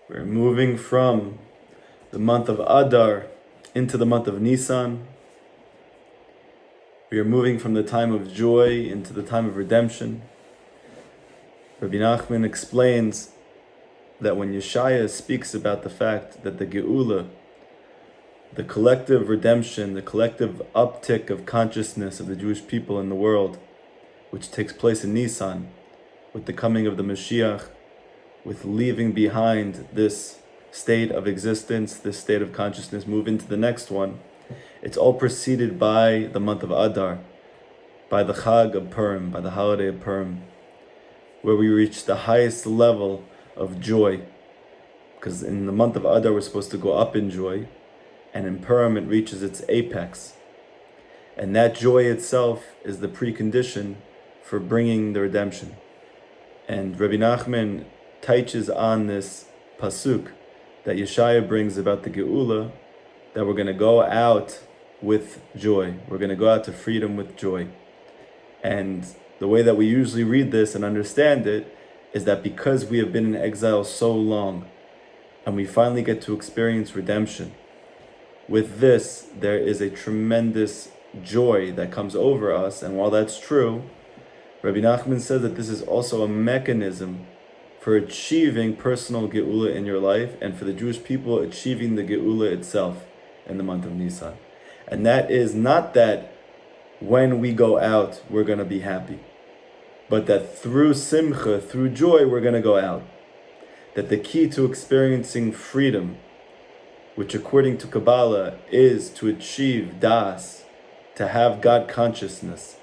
We're moving from the month of Adar into the month of Nisan. We are moving from the time of joy into the time of redemption. Rabbi Nachman explains that when Yeshaya speaks about the fact that the Geula, the collective redemption, the collective uptick of consciousness of the Jewish people in the world, which takes place in Nisan, with the coming of the Mashiach, with leaving behind this state of existence, this state of consciousness, move into the next one, it's all preceded by the month of Adar, by the Chag of Purim, by the holiday of Purim, where we reach the highest level of joy. Because in the month of Adar, we're supposed to go up in joy, and in Purim, it reaches its apex. And that joy itself is the precondition for bringing the redemption. And Rabbi Nachman touches on this pasuk that Yeshaya brings about the Geula, that we're going to go out with joy. We're going to go out to freedom with joy. And the way that we usually read this and understand it is that because we have been in exile so long, and we finally get to experience redemption, with this, there is a tremendous joy that comes over us. And while that's true, Rabbi Nachman says that this is also a mechanism for achieving personal Geula in your life, and for the Jewish people achieving the Geula itself in the month of Nisan. And that is not that when we go out, we're going to be happy, but that through simcha, through joy, we're going to go out. That the key to experiencing freedom, which according to Kabbalah is to achieve das, to have God consciousness,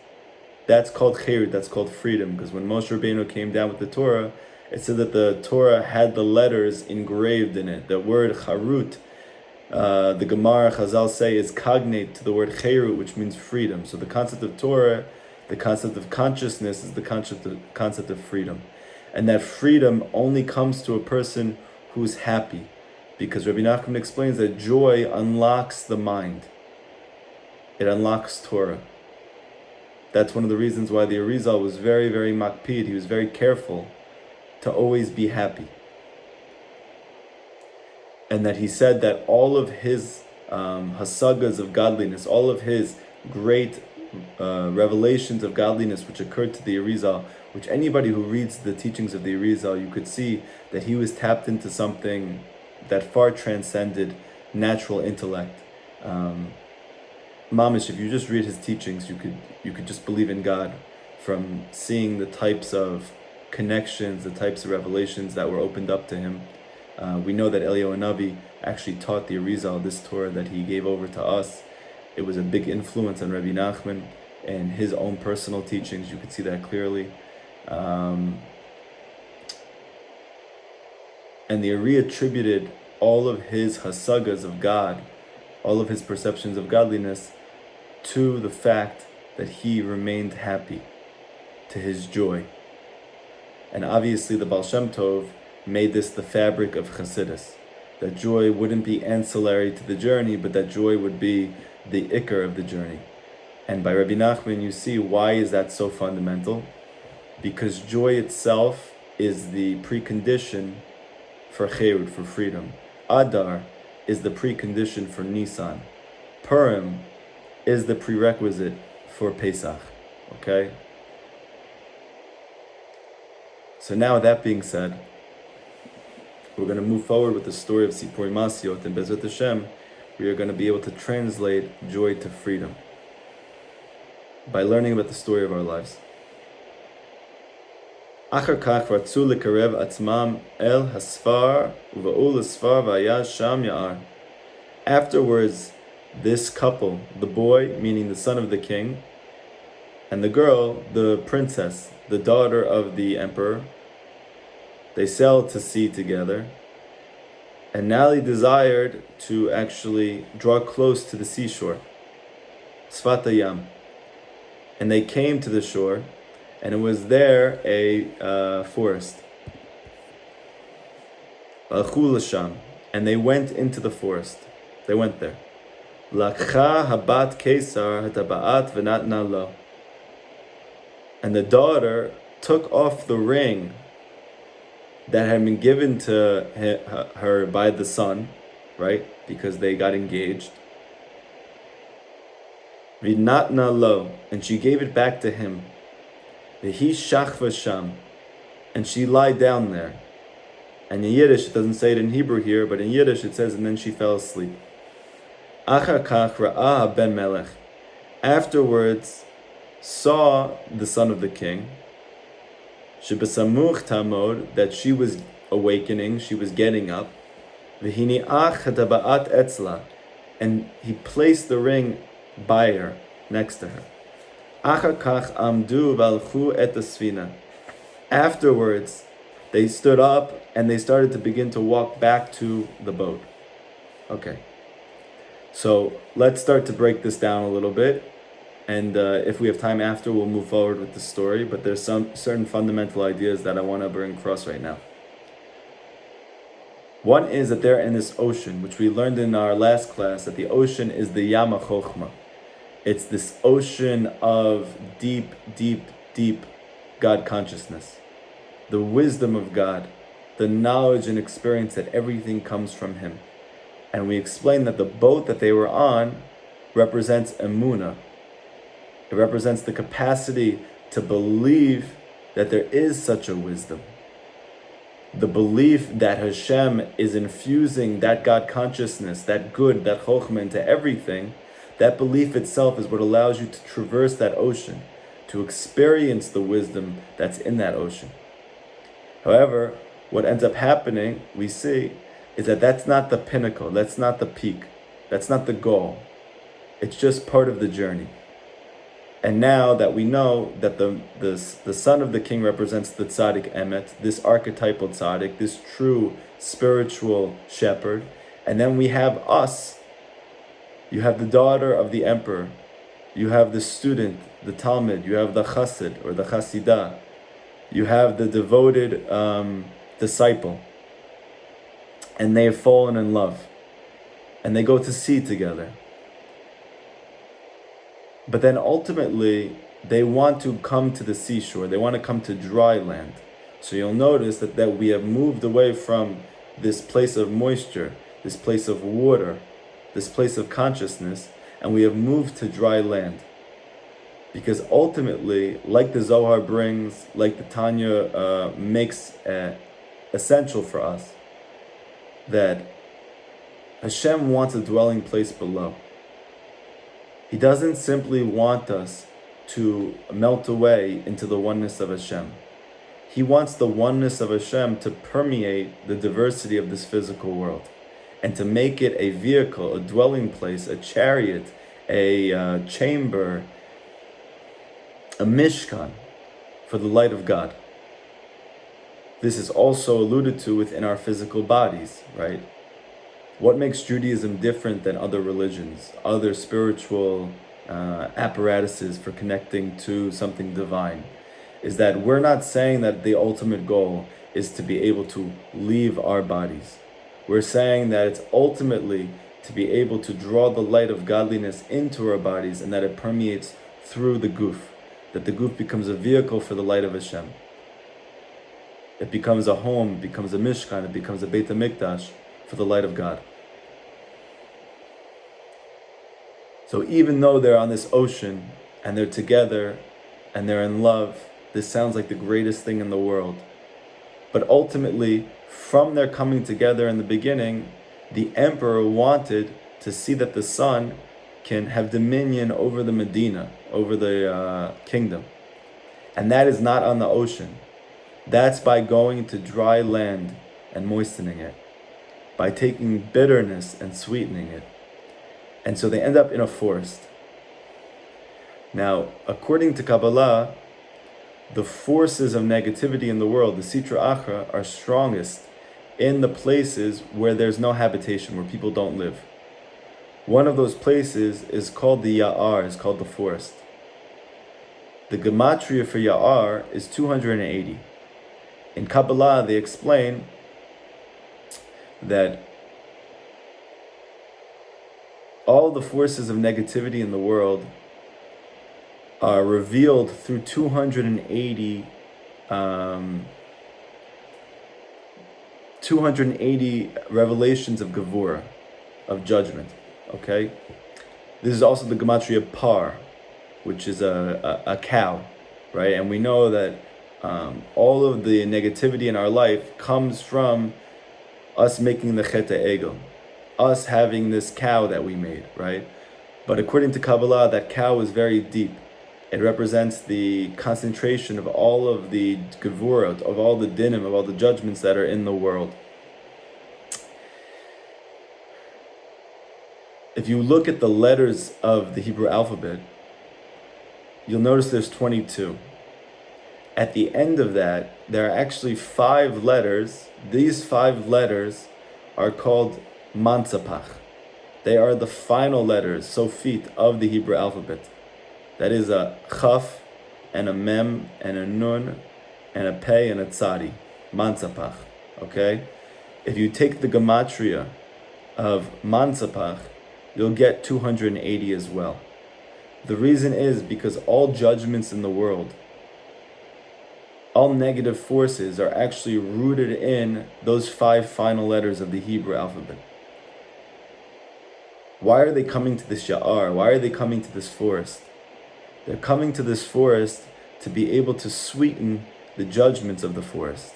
that's called chayut, that's called freedom. Because when Moshe Rabbeinu came down with the Torah, it said that the Torah had the letters engraved in it. The word charut, the Gemara Chazal say, is cognate to the word chayut, which means freedom. So the concept of Torah, the concept of consciousness, is the concept of freedom. And that freedom only comes to a person who's happy. Because Rabbi Nachman explains that joy unlocks the mind. It unlocks Torah. That's one of the reasons why the Arizal was very, very makpid. He was very careful to always be happy. And that he said that all of his hasagas of godliness, all of his great revelations of godliness which occurred to the Arizal, which anybody who reads the teachings of the Arizal, you could see that he was tapped into something that far transcended natural intellect. Mamish, if you just read his teachings, you could just believe in God from seeing the types of connections, the types of revelations that were opened up to him. We know that Eliyahu Hanavi actually taught the Arizal this Torah that he gave over to us. It was a big influence on Rabbi Nachman and his own personal teachings. You could see that clearly. And the Ari attributed all of his hasagas of God, all of his perceptions of godliness, to the fact that he remained happy, to his joy. And obviously the Baal Shem Tov made this the fabric of Chassidus, that joy wouldn't be ancillary to the journey, but that joy would be the ikar of the journey. And by Rabbi Nachman, you see why is that so fundamental? Because joy itself is the precondition for chayut, for freedom. Adar is the precondition for Nisan. Purim is the prerequisite for Pesach. Okay? So now, that being said, we're going to move forward with the story of Sipur Masiot, and Bezrat Hashem, we are going to be able to translate joy to freedom by learning about the story of our lives. Achar kach ratzu lekarev atzmam el hasfar uva'u l'sfar v'haya sham ya'ar. Afterwards, this couple, the boy, meaning the son of the king, and the girl, the princess, the daughter of the emperor, they sailed to sea together. And now he desired to actually draw close to the seashore, Sfat Hayam. And they came to the shore, and it was there a forest. Alchu l'sham, and they went into the forest. They went there. Lakcha habat kesar hataba'at v'natna lo. And the daughter took off the ring that had been given to her by the son, right? Because they got engaged. V'natna lo, and she gave it back to him. V'hi shachva sham, and she lied down there. And in Yiddish, it doesn't say it in Hebrew here, but in Yiddish it says, and then she fell asleep. Achar kach ra'ah ben melech. Afterwards, saw the son of the king, shebesamuch tamod, that she was awakening, she was getting up. V'hini ach hataba'at etzla, and he placed the ring by her, next to her. Achar kach amdu v'alchu et asfina. Afterwards, they stood up and they started to begin to walk back to the boat. Okay. So let's start to break this down a little bit. And if we have time after, we'll move forward with the story. But there's some certain fundamental ideas that I want to bring across right now. One is that they're in this ocean, which we learned in our last class, that the ocean is the Yama Chochma. It's this ocean of deep, deep, deep God consciousness. The wisdom of God, the knowledge and experience that everything comes from Him. And we explained that the boat that they were on represents Emunah. It represents the capacity to believe that there is such a wisdom. The belief that Hashem is infusing that God consciousness, that good, that chokhmah into everything, that belief itself is what allows you to traverse that ocean, to experience the wisdom that's in that ocean. However, what ends up happening, we see, is that that's not the pinnacle, that's not the peak, that's not the goal. It's just part of the journey. And now that we know that the son of the king represents the tzaddik emet, this archetypal tzaddik, this true spiritual shepherd, and then we have us. You have the daughter of the emperor, you have the student, the talmid, you have the chassid or the chassidah, you have the devoted disciple, and they have fallen in love, and they go to sea together. But then ultimately, they want to come to the seashore. They want to come to dry land. So you'll notice that we have moved away from this place of moisture, this place of water, this place of consciousness, and we have moved to dry land. Because ultimately, like the Zohar brings, like the Tanya makes essential for us, that Hashem wants a dwelling place below. He doesn't simply want us to melt away into the oneness of Hashem. He wants the oneness of Hashem to permeate the diversity of this physical world and to make it a vehicle, a dwelling place, a chariot, a chamber, a mishkan for the light of God. This is also alluded to within our physical bodies, right? What makes Judaism different than other religions, other spiritual apparatuses for connecting to something divine, is that we're not saying that the ultimate goal is to be able to leave our bodies. We're saying that it's ultimately to be able to draw the light of godliness into our bodies and that it permeates through the guf, that the guf becomes a vehicle for the light of Hashem. It becomes a home, it becomes a mishkan, it becomes a Beit HaMikdash for the light of God. So even though they're on this ocean and they're together and they're in love, this sounds like the greatest thing in the world. But ultimately, from their coming together in the beginning, the emperor wanted to see that the son can have dominion over the Medina, over the kingdom. And that is not on the ocean. That's by going to dry land and moistening it, by taking bitterness and sweetening it. And so they end up in a forest. Now, according to Kabbalah, the forces of negativity in the world, the Sitra Achra, are strongest in the places where there's no habitation, where people don't live. One of those places is called the Ya'ar, is called the forest. The gematria for Ya'ar is 280. In Kabbalah, they explain that all the forces of negativity in the world are revealed through 280 280 revelations of Gevurah, of judgment, okay? This is also the gematria par, which is a cow, right? And we know that all of the negativity in our life comes from us making the chet egel, us having this cow that we made, right? But according to Kabbalah, that cow is very deep. It represents the concentration of all of the gevurot, of all the dinim, of all the judgments that are in the world. If you look at the letters of the Hebrew alphabet, you'll notice there's 22. At the end of that, there are actually 5 letters. These 5 letters are called mansapach. They are the final letters, sofit, of the Hebrew alphabet. That is a chaf, and a mem, and a nun, and a pei, and a tzadi. Mansapach, okay? If you take the gematria of mansapach, you'll get 280 as well. The reason is because all judgments in the world, all negative forces are actually rooted in those 5 final letters of the Hebrew alphabet. Why are they coming to this ya'ar? Why are they coming to this forest? They're coming to this forest to be able to sweeten the judgments of the forest.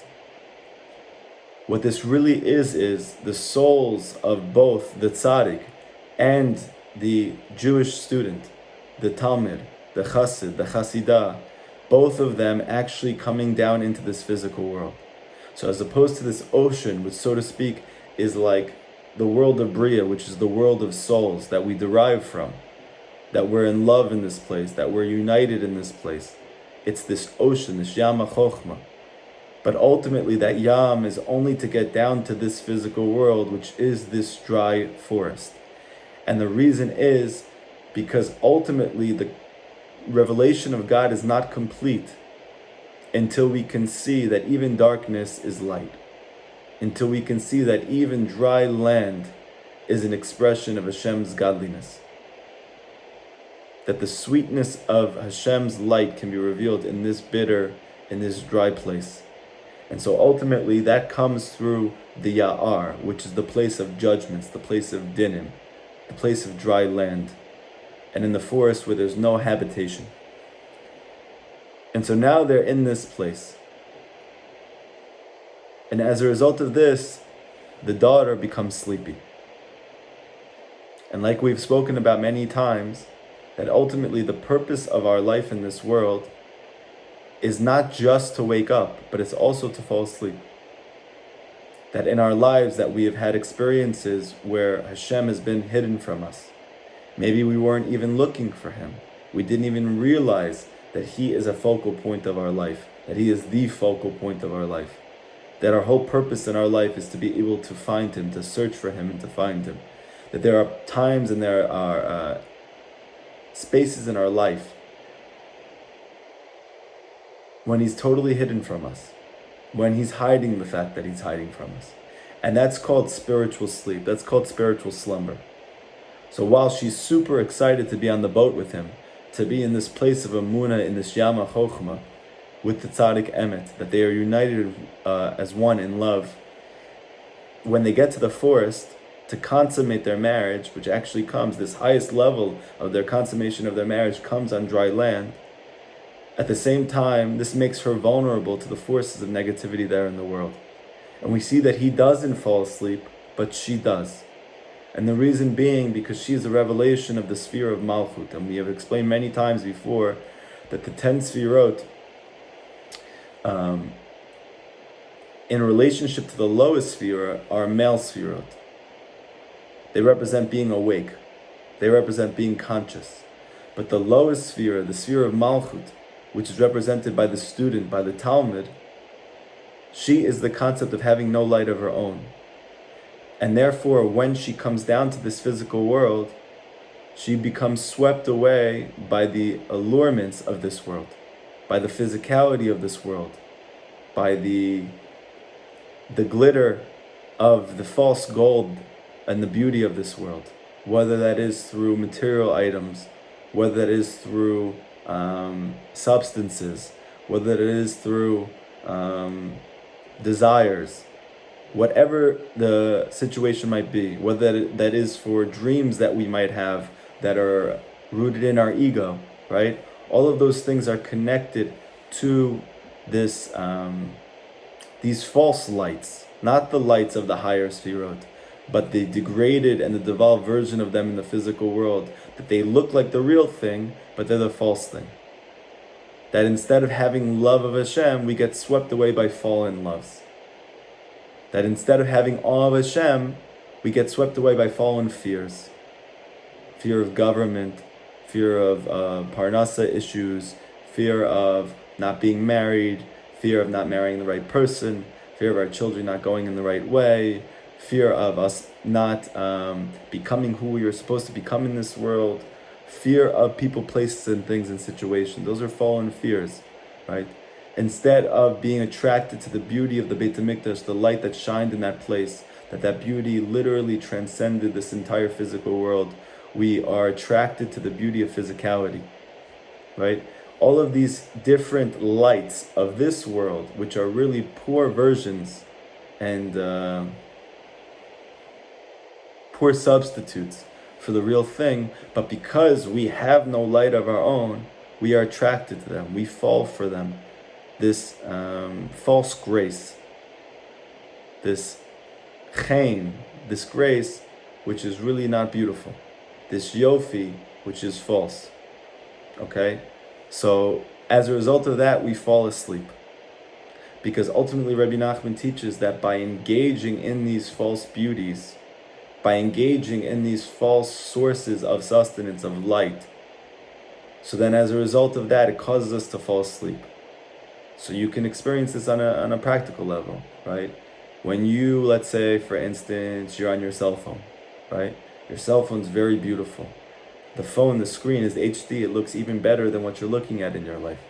What this really is the souls of both the tzaddik and the Jewish student, the Talmud, the Chassid, the Chassidah, both of them actually coming down into this physical world. So as opposed to this ocean, which so to speak is like the world of Bria, which is the world of souls that we derive from, that we're in love in this place, that we're united in this place. It's this ocean, this Yam HaChochma. But ultimately that Yam is only to get down to this physical world, which is this dry forest. And the reason is because ultimately the revelation of God is not complete until we can see that even darkness is light. Until we can see that even dry land is an expression of Hashem's godliness. That the sweetness of Hashem's light can be revealed in this bitter, in this dry place. And so ultimately that comes through the Ya'ar, which is the place of judgments, the place of dinim, the place of dry land, and in the forest where there's no habitation. And so now they're in this place. And as a result of this, the daughter becomes sleepy. And like we've spoken about many times, that ultimately the purpose of our life in this world is not just to wake up, but it's also to fall asleep. That in our lives that we have had experiences where Hashem has been hidden from us. Maybe we weren't even looking for Him. We didn't even realize that He is a focal point of our life, that He is the focal point of our life. That our whole purpose in our life is to be able to find Him, to search for Him and to find Him. That there are times and there are spaces in our life when He's totally hidden from us, when He's hiding the fact that He's hiding from us. And that's called spiritual sleep. That's called spiritual slumber. So while she's super excited to be on the boat with Him, to be in this place of Amunah, in this Yam HaChochma, with the Tzaddik Emet, that they are united as one in love, when they get to the forest, to consummate their marriage, which actually comes, this highest level of their consummation of their marriage comes on dry land. At the same time, this makes her vulnerable to the forces of negativity there in the world. And we see that he doesn't fall asleep, but she does. And the reason being because she is a revelation of the sphere of Malchut. And we have explained many times before that the 10 sfirot, in relationship to the lowest sphere, are male sfirot. They represent being awake. They represent being conscious. But the lowest sphere, the sphere of Malchut, which is represented by the student, by the Talmud, she is the concept of having no light of her own. And therefore, when she comes down to this physical world, she becomes swept away by the allurements of this world, by the physicality of this world, by the glitter of the false gold and the beauty of this world, whether that is through material items, whether that is through substances, whether it is through desires, whatever the situation might be, whether that is for dreams that we might have that are rooted in our ego, right? All of those things are connected to this these false lights, not the lights of the higher sefirot, but the degraded and the devolved version of them in the physical world, that they look like the real thing, but they're the false thing. That instead of having love of Hashem, we get swept away by fallen loves. That instead of having awe of Hashem, we get swept away by fallen fears. Fear of government, fear of parnasa issues, fear of not being married, fear of not marrying the right person, fear of our children not going in the right way, fear of us not becoming who we are supposed to become in this world, fear of people, places, and things and situations. Those are fallen fears, right? Instead of being attracted to the beauty of the Beit HaMikdash, the light that shined in that place, that beauty literally transcended this entire physical world, we are attracted to the beauty of physicality, right? All of these different lights of this world, which are really poor versions and poor substitutes for the real thing, but because we have no light of our own, we are attracted to them, we fall for them. This false grace, this chen, this grace, which is really not beautiful, this yofi, which is false, okay? So as a result of that, we fall asleep. Because ultimately Rabbi Nachman teaches that by engaging in these false beauties, by engaging in these false sources of sustenance, of light, so then as a result of that, it causes us to fall asleep. So you can experience this on a practical level, right? When you, let's say, for instance, you're on your cell phone, right? Your cell phone's very beautiful. The phone, the screen is HD, it looks even better than what you're looking at in your life.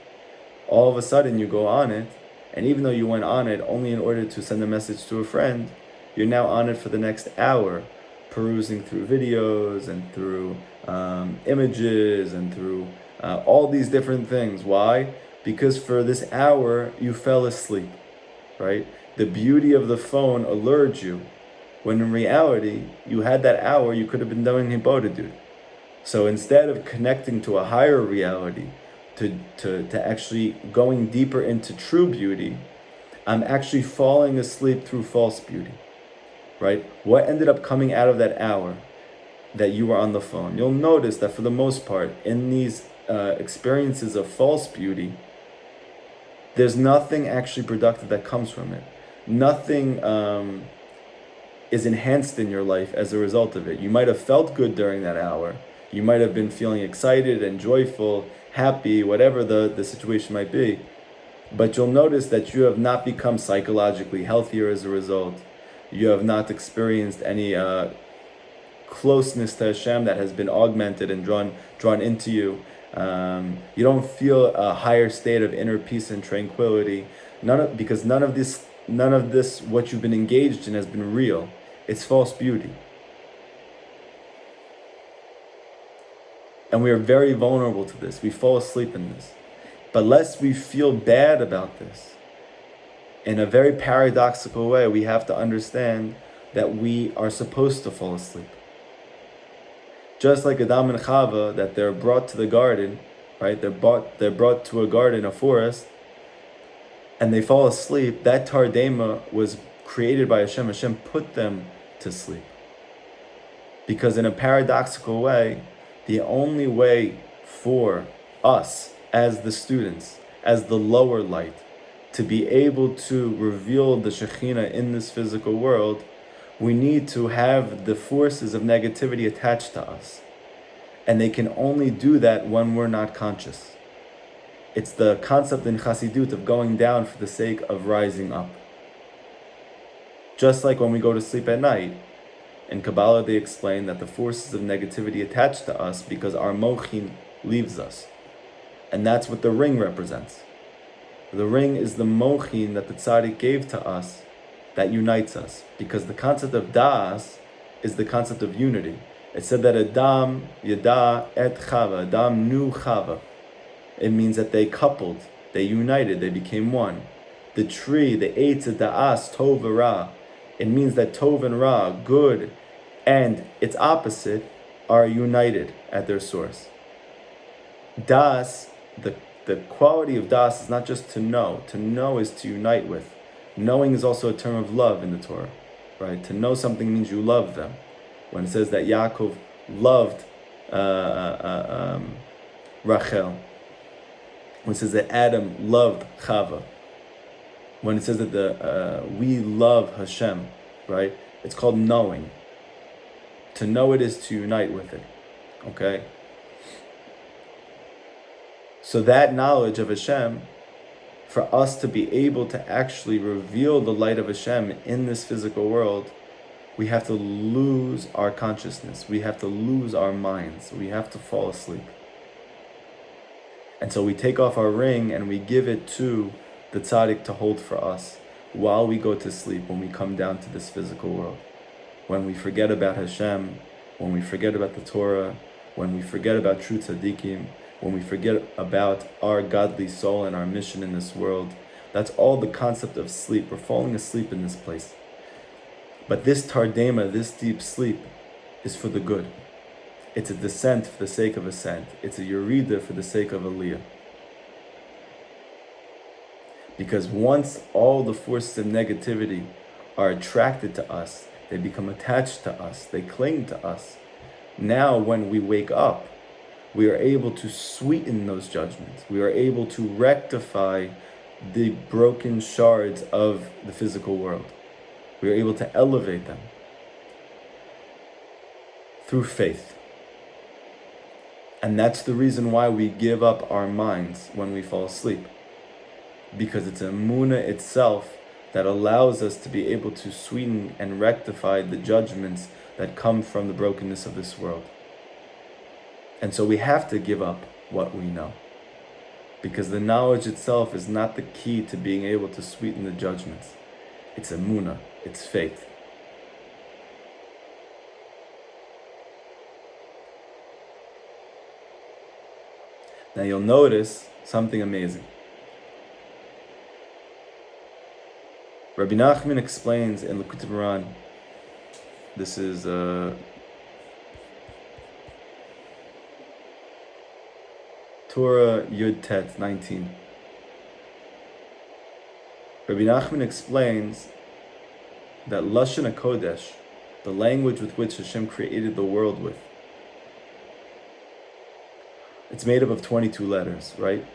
All of a sudden you go on it, and even though you went on it only in order to send a message to a friend, you're now on it for the next hour, perusing through videos and through images and through all these different things. Why? Because for this hour you fell asleep, right? The beauty of the phone allured you, when in reality, you had that hour, you could have been doing Hibodedut. So instead of connecting to a higher reality, to actually going deeper into true beauty, I'm actually falling asleep through false beauty, right? What ended up coming out of that hour that you were on the phone? You'll notice that for the most part, in these experiences of false beauty, there's nothing actually productive that comes from it. Nothing is enhanced in your life as a result of it. You might have felt good during that hour. You might have been feeling excited and joyful, happy, whatever the situation might be. But you'll notice that you have not become psychologically healthier as a result. You have not experienced any closeness to Hashem that has been augmented and drawn into you. You don't feel a higher state of inner peace and tranquility. Because none of this, what you've been engaged in, has been real. It's false beauty. And we are very vulnerable to this. We fall asleep in this. But lest we feel bad about this, in a very paradoxical way, we have to understand that we are supposed to fall asleep. Just like Adam and Chava, that they're brought to the garden, right? They're brought to a garden, a forest, and they fall asleep. That Tardema was created by Hashem. Hashem put them to sleep. Because in a paradoxical way, the only way for us as the students, as the lower light, to be able to reveal the Shekhinah in this physical world, we need to have the forces of negativity attached to us. And they can only do that when we're not conscious. It's the concept in Chassidut of going down for the sake of rising up. Just like when we go to sleep at night, in Kabbalah they explain that the forces of negativity attach to us because our mochin leaves us. And that's what the ring represents. The ring is the mochin that the tzaddik gave to us that unites us. Because the concept of das is the concept of unity. It said that Adam yada et Chava, Adam knew Chava. It means that they coupled, they united, they became one. The tree, the eitz da'as tov v'ra, It means that Tov and Ra, good and its opposite, are united at their source. Das, the quality of Das is not just to know. To know is to unite with. Knowing is also a term of love in the Torah, right? To know something means you love them. When it says that Yaakov loved Rachel, when it says that Adam loved Chava, when it says that we love Hashem, right? It's called knowing. To know it is to unite with it, okay? So that knowledge of Hashem, for us to be able to actually reveal the light of Hashem in this physical world, we have to lose our consciousness. We have to lose our minds. We have to fall asleep. And so we take off our ring and we give it to the tzaddik to hold for us while we go to sleep, when we come down to this physical world. When we forget about Hashem, when we forget about the Torah, when we forget about true tzaddikim, when we forget about our godly soul and our mission in this world, that's all the concept of sleep. We're falling asleep in this place. But this tardema, this deep sleep, is for the good. It's a descent for the sake of ascent. It's a yerida for the sake of aliyah. Because once all the forces of negativity are attracted to us, they become attached to us, they cling to us. Now when we wake up, we are able to sweeten those judgments. We are able to rectify the broken shards of the physical world. We are able to elevate them through faith. And that's the reason why we give up our minds when we fall asleep. Because it's emunah itself that allows us to be able to sweeten and rectify the judgments that come from the brokenness of this world. And so we have to give up what we know. Because the knowledge itself is not the key to being able to sweeten the judgments. It's emunah, it's faith. Now you'll notice something amazing. Rabbi Nachman explains in Likutei Moharan, this is Torah Yud Tet 19. Rabbi Nachman explains that Lashon HaKodesh, the language with which Hashem created the world with, it's made up of 22 letters, right?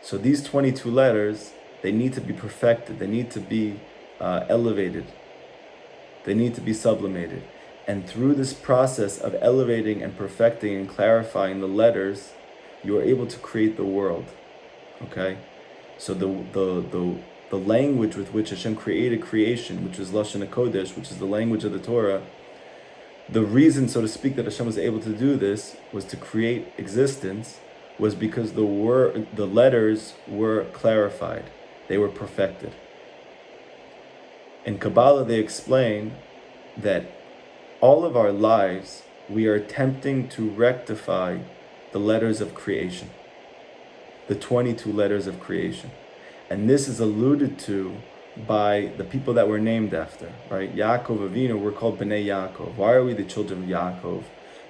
So these 22 letters, they need to be perfected. They need to be elevated. They need to be sublimated. And through this process of elevating and perfecting and clarifying the letters, you are able to create the world. Okay? So the language with which Hashem created creation, which is Lashon HaKodesh, which is the language of the Torah, the reason, so to speak, that Hashem was able to do this was to create existence, was because the letters were clarified. They were perfected. In Kabbalah, they explain that all of our lives, we are attempting to rectify the letters of creation, the 22 letters of creation. And this is alluded to by the people that we're named after, right? Yaakov Avinu, we're called Bnei Yaakov. Why are we the children of Yaakov?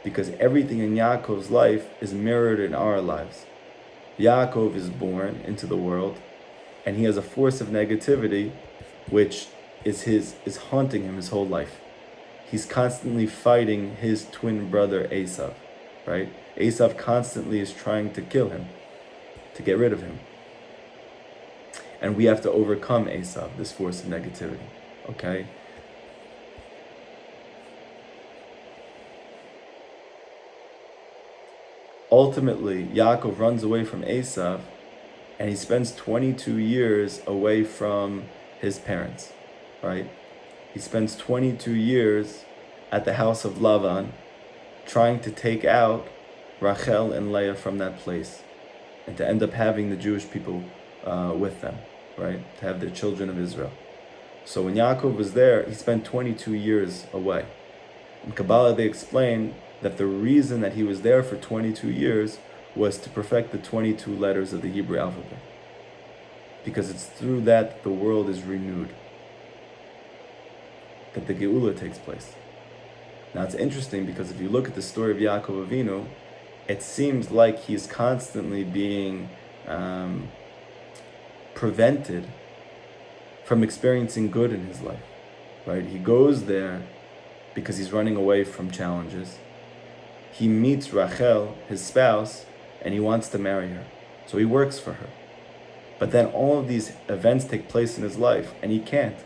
Because everything in Yaakov's life is mirrored in our lives. Yaakov is born into the world, and he has a force of negativity which is haunting him his whole life. He's constantly fighting his twin brother Esav, right? Esav constantly is trying to kill him, to get rid of him. And we have to overcome Esav, this force of negativity, okay? Ultimately, Yaakov runs away from Esav, and he spends 22 years away from his parents, right? He spends 22 years at the house of Lavan, trying to take out Rachel and Leah from that place, and to end up having the Jewish people with them, right? To have the children of Israel. So when Yaakov was there, he spent 22 years away. In Kabbalah, they explain that the reason that he was there for 22 years was to perfect the 22 letters of the Hebrew alphabet. Because it's through that the world is renewed. that the Geula takes place. Now it's interesting because if you look at the story of Yaakov Avinu, it seems like he's constantly being prevented from experiencing good in his life, right? He goes there because he's running away from challenges. He meets Rachel, his spouse, and he wants to marry her. So he works for her. But then all of these events take place in his life, and he can't.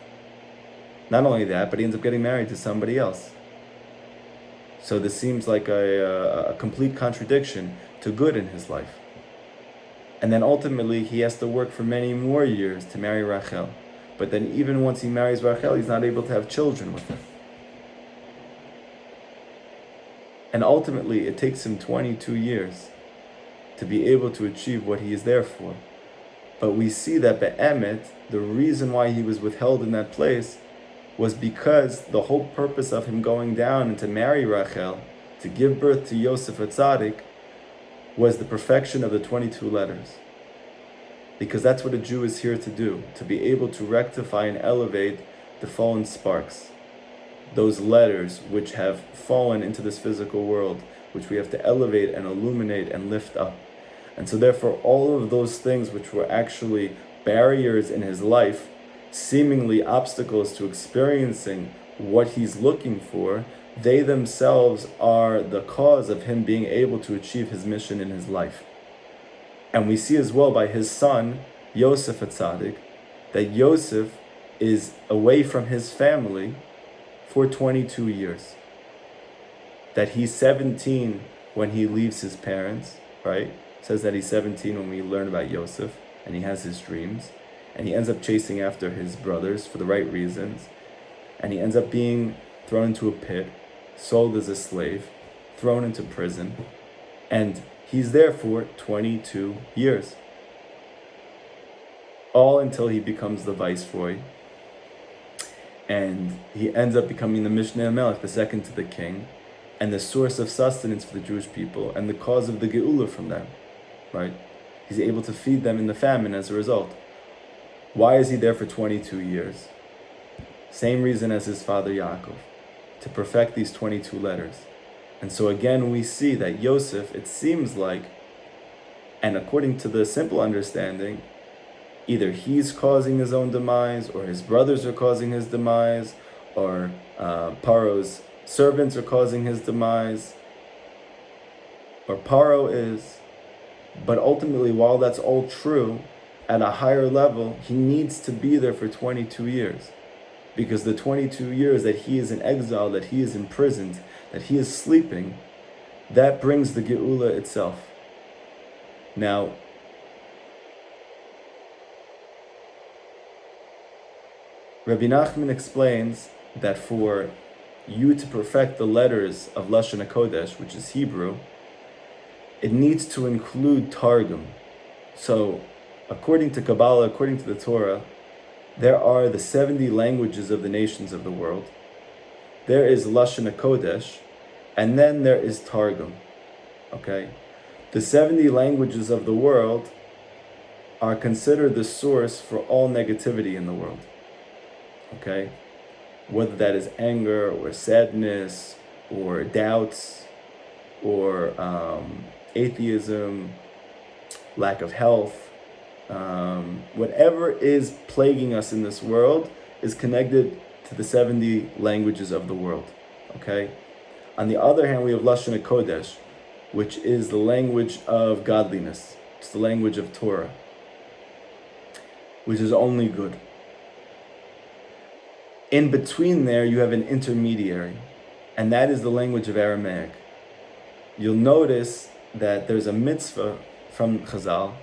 Not only that, but he ends up getting married to somebody else. So this seems like a complete contradiction to good in his life. And then ultimately, he has to work for many more years to marry Rachel. But then even once he marries Rachel, he's not able to have children with her. And ultimately, it takes him 22 years to be able to achieve what he is there for. But we see that be'emet, the reason why he was withheld in that place was because the whole purpose of him going down and to marry Rachel, to give birth to Yosef HaTzadik, was the perfection of the 22 letters. Because that's what a Jew is here to do, to be able to rectify and elevate the fallen sparks. Those letters which have fallen into this physical world, which we have to elevate and illuminate and lift up. And so therefore all of those things which were actually barriers in his life, seemingly obstacles to experiencing what he's looking for, they themselves are the cause of him being able to achieve his mission in his life. And we see as well by his son, Yosef HaTzadik, that Yosef is away from his family for 22 years. That he's 17 when he leaves his parents, right? It says that he's 17 when we learn about Yosef, and he has his dreams. And he ends up chasing after his brothers for the right reasons. And he ends up being thrown into a pit, sold as a slave, thrown into prison. And he's there for 22 years. All until he becomes the viceroy. And he ends up becoming the Mishneh HaMelech, the second to the king, and the source of sustenance for the Jewish people, and the cause of the Geula from them, right? He's able to feed them in the famine as a result. Why is he there for 22 years? Same reason as his father Yaakov, to perfect these 22 letters. And so again, we see that Yosef, it seems like, and according to the simple understanding, either he's causing his own demise, or his brothers are causing his demise, or Paro's servants are causing his demise, or Paro is. But ultimately, while that's all true, at a higher level, he needs to be there for 22 years. Because the 22 years that he is in exile, that he is imprisoned, that he is sleeping, that brings the Geula itself. Now, Rabbi Nachman explains that for you to perfect the letters of Lashon HaKodesh, which is Hebrew, it needs to include Targum. So, according to Kabbalah, according to the Torah, there are the 70 languages of the nations of the world. There is Lashon HaKodesh, and then there is Targum. Okay? The 70 languages of the world are considered the source for all negativity in the world. Okay? Whether that is anger, or sadness, or doubts, or atheism, lack of health, whatever is plaguing us in this world is connected to the 70 languages of the world. Okay? On the other hand, we have Lashon HaKodesh, which is the language of godliness. It's the language of Torah, which is only good. In between there, you have an intermediary, and that is the language of Aramaic. You'll notice that there's a mitzvah from Chazal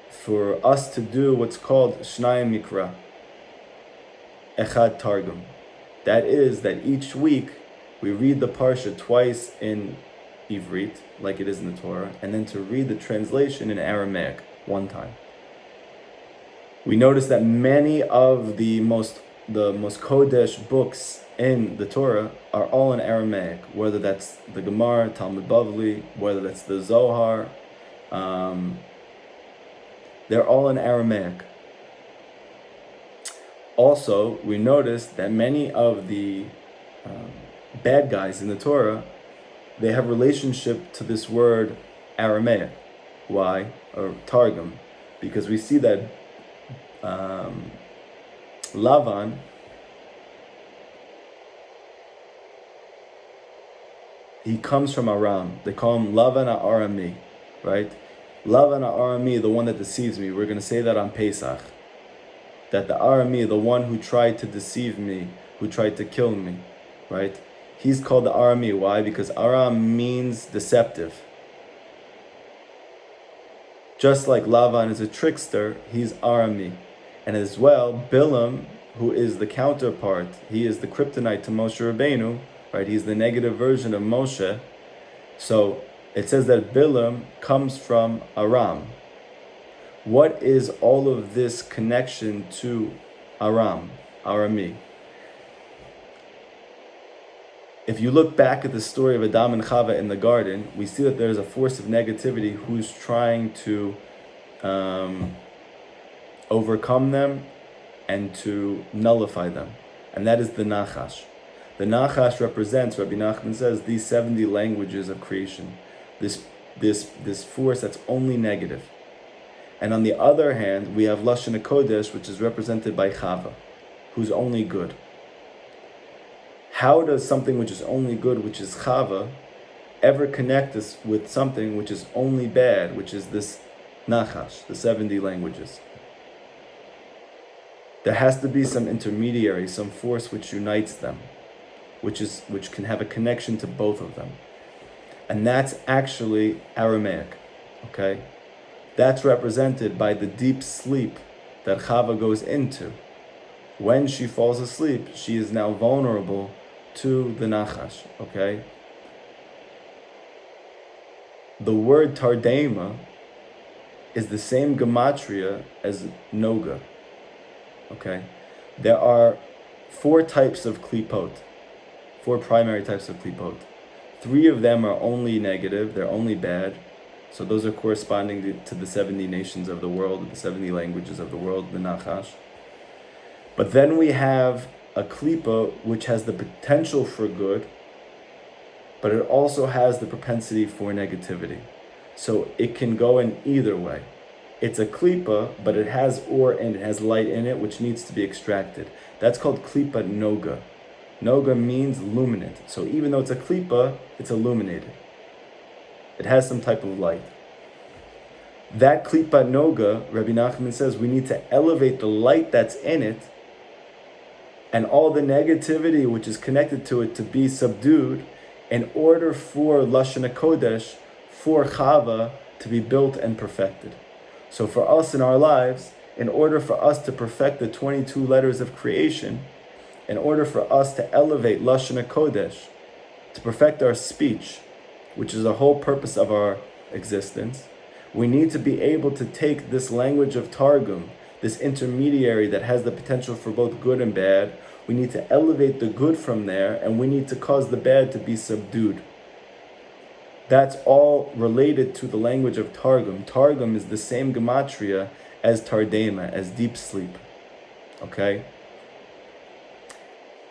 for us to do what's called Shnayim Mikra, Echad Targum. That is that each week we read the Parsha twice in Ivrit, like it is in the Torah, and then to read the translation in Aramaic one time. We notice that many of the most Kodesh books in the Torah are all in Aramaic, whether that's the Gemara, Talmud Bavli, whether that's the Zohar. They're all in Aramaic. Also, we notice that many of the bad guys in the Torah, they have relationship to this word Aramaic. Why? Or Targum. Because we see that Lavan, he comes from Aram. They call him Lavan Arami, right? Lavan Arami, the one that deceives me. We're going to say that on Pesach. That the Arami, the one who tried to deceive me, who tried to kill me, right? He's called the Arami. Why? Because Aram means deceptive. Just like Lavan is a trickster, he's Arami. And as well, Bilam, who is the counterpart, he is the kryptonite to Moshe Rabbeinu, right? He's the negative version of Moshe. So it says that Bilam comes from Aram. What is all of this connection to Aram, Arami? If you look back at the story of Adam and Chava in the garden, we see that there's a force of negativity who's trying to overcome them and to nullify them. And that is the Nachash. The Nachash represents, Rabbi Nachman says, these 70 languages of creation. This force that's only negative. And on the other hand, we have Lashon HaKodesh, which is represented by Chava, who's only good. How does something which is only good, which is Chava, ever connect us with something which is only bad, which is this Nachash, the 70 languages? There has to be some intermediary, some force which unites them, which can have a connection to both of them. And that's actually Aramaic, okay? That's represented by the deep sleep that Chava goes into. When she falls asleep, she is now vulnerable to the Nachash, okay? The word Tardema is the same gematria as Noga, okay? There are 4 types of klipot, 4 primary types of klipot. 3 of them are only negative, they're only bad. So those are corresponding to the 70 nations of the world, the 70 languages of the world, the Nachash. But then we have a klipa which has the potential for good, but it also has the propensity for negativity. So it can go in either way. It's a klipa, but it has ore and it has light in it, which needs to be extracted. That's called klipa noga. Noga means luminant. So even though it's a klipa, it's illuminated. It has some type of light. That klipa noga, Rabbi Nachman says, we need to elevate the light that's in it and all the negativity which is connected to it to be subdued in order for Lashon HaKodesh, for Chava, to be built and perfected. So for us in our lives, in order for us to perfect the 22 letters of creation, in order for us to elevate Lashon HaKodesh, to perfect our speech, which is the whole purpose of our existence, we need to be able to take this language of Targum, this intermediary that has the potential for both good and bad. We need to elevate the good from there, and we need to cause the bad to be subdued. That's all related to the language of Targum. Targum is the same gematria as Tardema, as deep sleep. Okay?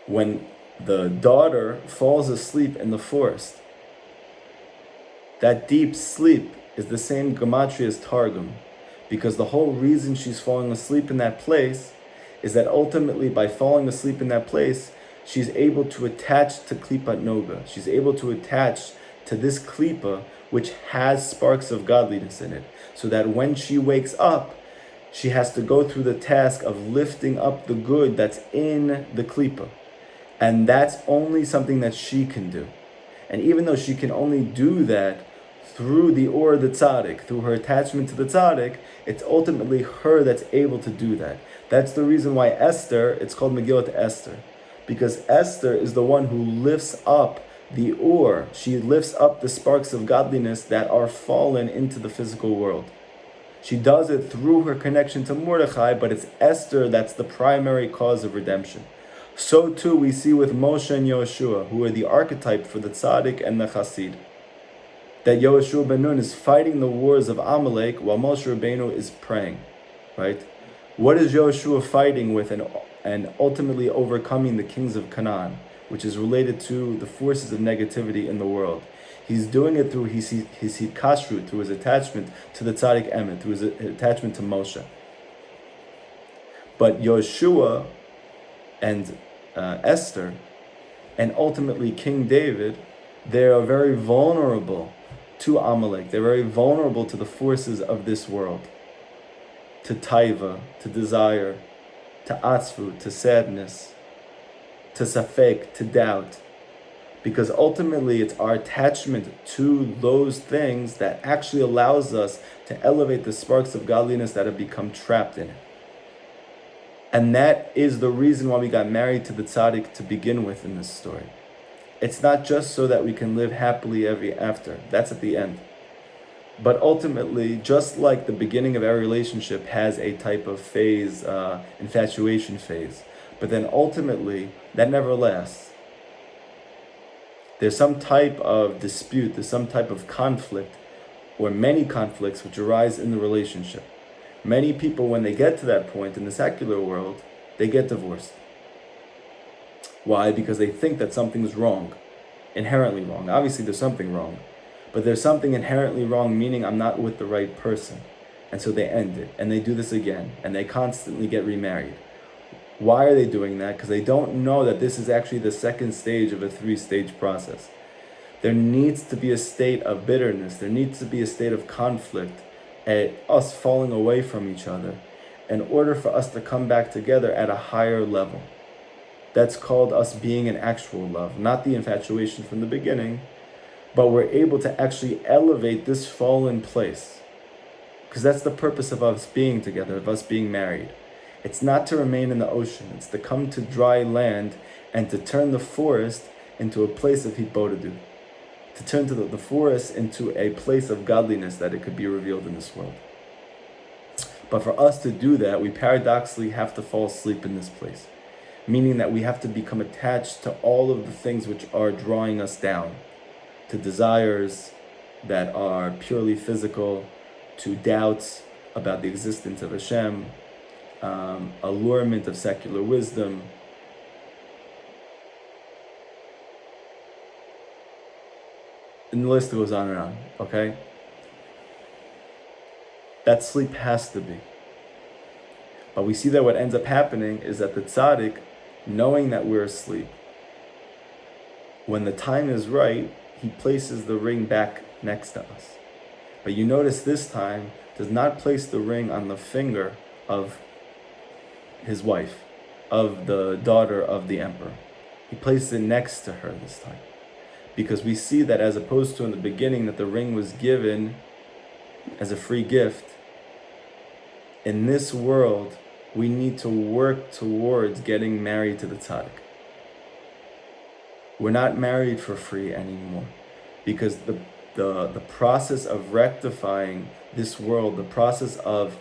When the daughter falls asleep in the forest, that deep sleep is the same gematria as Targum, because the whole reason she's falling asleep in that place is that ultimately by falling asleep in that place, she's able to attach to Klipat Noga. She's able to attach to this Klipa, which has sparks of godliness in it, so that when she wakes up, she has to go through the task of lifting up the good that's in the Klipa. And that's only something that she can do. And even though she can only do that through the Or the Tzaddik, through her attachment to the Tzaddik, it's ultimately her that's able to do that. That's the reason why Esther, it's called Megillat Esther. Because Esther is the one who lifts up the Or. She lifts up the sparks of godliness that are fallen into the physical world. She does it through her connection to Mordechai, but it's Esther that's the primary cause of redemption. So too we see with Moshe and Yoshua, who are the archetype for the Tzaddik and the Chassid, that Yoshua ben Nun is fighting the wars of Amalek while Moshe Rabbeinu is praying, right? What is Yoshua fighting with and ultimately overcoming the kings of Canaan, which is related to the forces of negativity in the world? He's doing it through his kashrut, through his attachment to the tzaddik emet, through his attachment to Moshe. But Yoshua and Esther, and ultimately King David, they are very vulnerable to Amalek. They're very vulnerable to the forces of this world, to taiva, to desire, to atzvu, to sadness, to safek, to doubt. Because ultimately it's our attachment to those things that actually allows us to elevate the sparks of godliness that have become trapped in it. And that is the reason why we got married to the tzaddik to begin with in this story. It's not just so that we can live happily ever after. That's at the end. But ultimately, just like the beginning of our relationship has a type of phase, infatuation phase, but then ultimately, that never lasts. There's some type of dispute, there's some type of conflict, or many conflicts which arise in the relationship. Many people, when they get to that point in the secular world, they get divorced. Why? Because they think that something's wrong, inherently wrong. Obviously, there's something wrong, but there's something inherently wrong, meaning I'm not with the right person. And so they end it, and they do this again, and they constantly get remarried. Why are they doing that? Because they don't know that this is actually the second stage of a 3-stage process. There needs to be a state of bitterness. There needs to be a state of conflict, at us falling away from each other, in order for us to come back together at a higher level. That's called us being in actual love, not the infatuation from the beginning, but we're able to actually elevate this fallen place. Because that's the purpose of us being together, of us being married. It's not to remain in the ocean, it's to come to dry land and to turn the forest into a place of hitbodedut. To turn to the forest into a place of godliness that it could be revealed in this world. But for us to do that, we paradoxically have to fall asleep in this place. Meaning that we have to become attached to all of the things which are drawing us down. To desires that are purely physical, to doubts about the existence of Hashem, allurement of secular wisdom, and the list goes on and on, okay? That sleep has to be. But we see that what ends up happening is that the tzaddik, knowing that we're asleep, when the time is right, he places the ring back next to us. But you notice this time, does not place the ring on the finger of his wife, of the daughter of the emperor. He places it next to her this time. Because we see that as opposed to in the beginning that the ring was given as a free gift, in this world, we need to work towards getting married to the tzaddik. We're not married for free anymore. Because the process of rectifying this world, the process of